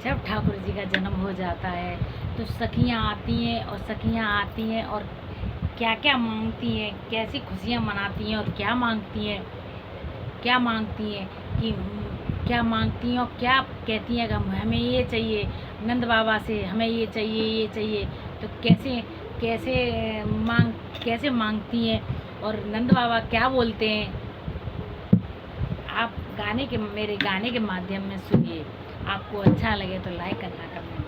जब ठाकुर जी का जन्म हो जाता है तो सखियाँ आती हैं और क्या क्या मांगती हैं, कैसी खुशियाँ मनाती हैं और क्या मांगती हैं कि क्या मांगती हैं और क्या कहती हैं कि हमें ये चाहिए, नंद बाबा से हमें ये चाहिए। तो कैसे कैसे कैसे मांगती हैं और नंद बाबा क्या बोलते हैं, आप मेरे गाने के माध्यम में सुनिए। आपको अच्छा लगे तो लाइक करना, कमेंट।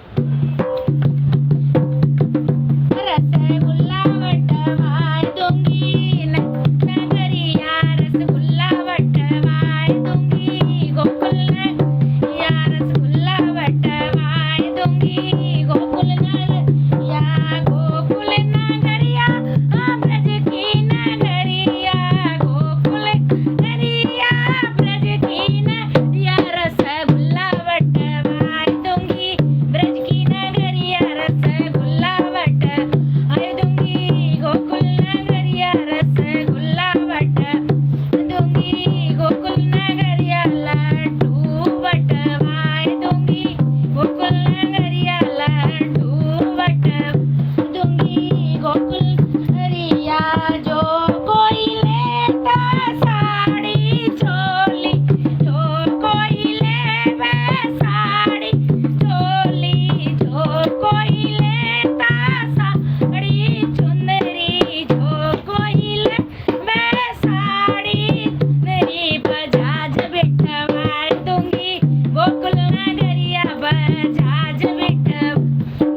रसगुल्ला बटवाए दूंगी नगरिया, रसगुल्ला बटवाए दूंगी गोकुल नगरिया, रसगुल्ला बटवाए दूंगी गोकुल नगरिया, गोकुल नगरिया ब्रज की नगरिया, गोकुल नगरिया ब्रज की नगरिया, रसगुल्ला बटवाए दूंगी ब्रज की नगरिया, रसगुल्ला बटवाए दूंगी गोकुल नगरिया, रसगुल्ला बटवाए दूंगी गोकुल नगरिया, लड्डू बटवाए दूंगी गोकुल नगरिया, लड्डू बटवाए दूंगी गोकुल नगरिया, जो कोई लेता साड़ी चोली, जो कोई लेवे साड़ी चोली, जो कोई लेता साड़ी चुंदरी, जो कोई लेवे साड़ी मेरी बजाज बिठवाए दूंगी गोकुल नगरिया, बजाज बिठवा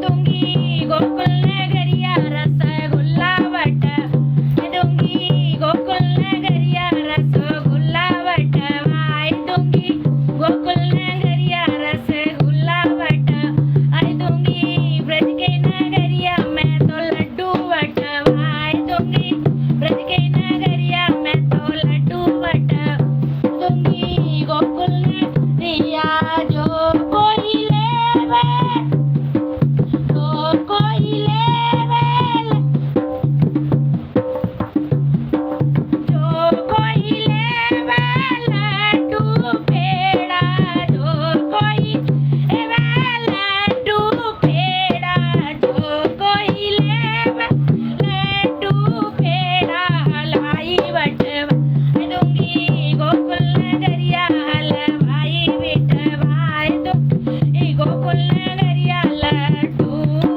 दूंगी गोकुल नगरिया, रसगुल्ला बटवाए दूंगी गोकुल नगरिया, रसगुल्ला बटवाए दूंगी गोकुल नगरिया, रसगुल्ला बटवाए दूंगी ब्रज के नगरिया, मैं तो लड्डू बटवाए दूंगी ब्रज के नगरिया, मैं तो लड्डू बटवाए दूंगी गोकुल नगरिया, जो कोई लेवे, जो कोई लेवे, जो कोई लेवे लड्डू पेड़ा, जो कोई लेवे लड्डू पेड़ा, जो कोई लेवे लड्डू पेड़ा, हलवाई बटवाए दूंगी गोकुल नगरिया, हलवाई बिठवाए दूंगी गोकुल नगरिया, लड्डू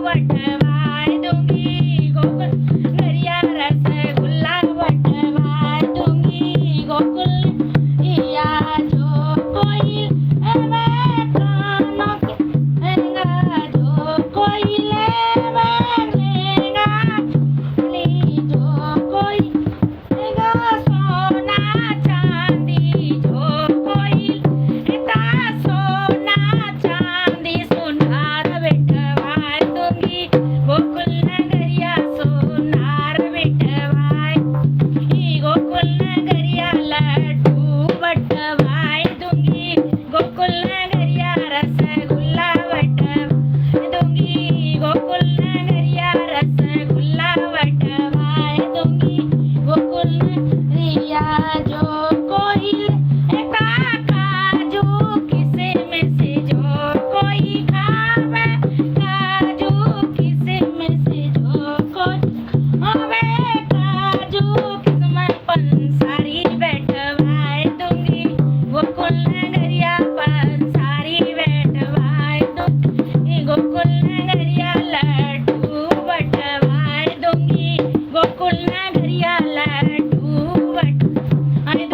बटवाए दूंगी गोकुल नगरिया, रसगुल्ला बटवाए दूंगी गोकुल नगरिया, जो कोई लेवे कानों के लहंगा, जो कोई लेवे लहंगा चोली, जो कोई लेगा सोना चांदी, जो कोई लेता सोना चांदी, सुनार बिठवाए दूंगी गोकुल नगरिया, सुनार बिठवाए दूंगी गोकुल नगरिया, लड्डू बटवाए दूंगी गोकुल नगरिया, रसगुल्ला बटवाए दूंगी गोकुल नगरिया, रसगुल्ला बटवाए दूंगी गोकुल नगरिया, जो कोई लेता काजू किशमिश, जो कोई खावे काजू किशमिश, जो कोई खावे काजू किशमिश, पंसारी बैठवाए दूंगी गोकुल नगरिया, पंसारी बैठवाए दूंगी गोकुल नगरिया, लड्डू बटवाए दूंगी गोकुल नगरिया, लड्डू बटवाए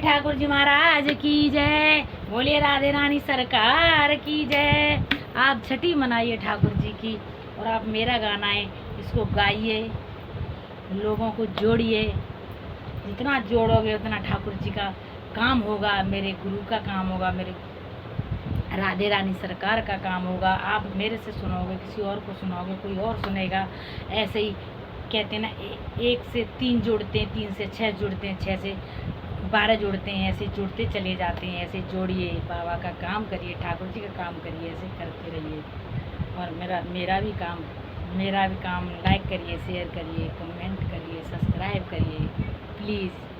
ठाकुर जी महाराज की जय, बोलिए राधे रानी सरकार की जय। आप छठी मनाइए ठाकुर जी की, और आप मेरा गाना है इसको गाइए, लोगों को जोड़िए। जितना जोड़ोगे उतना ठाकुर जी का काम होगा, मेरे गुरु का काम होगा, मेरे राधे रानी सरकार का काम होगा। आप मेरे से सुनोगे, किसी और को सुनाओगे, कोई और सुनेगा। ऐसे ही कहते हैं ना, एक से 3 जुड़ते हैं, 3 से 6 जुड़ते हैं, 6 से 12 जुड़ते हैं, ऐसे जुड़ते चले जाते हैं। ऐसे जोड़िए, बाबा का काम करिए, ठाकुर जी का काम करिए, ऐसे करते रहिए। और मेरा भी काम लाइक करिए, शेयर करिए, कमेंट करिए, सब्सक्राइब करिए प्लीज़।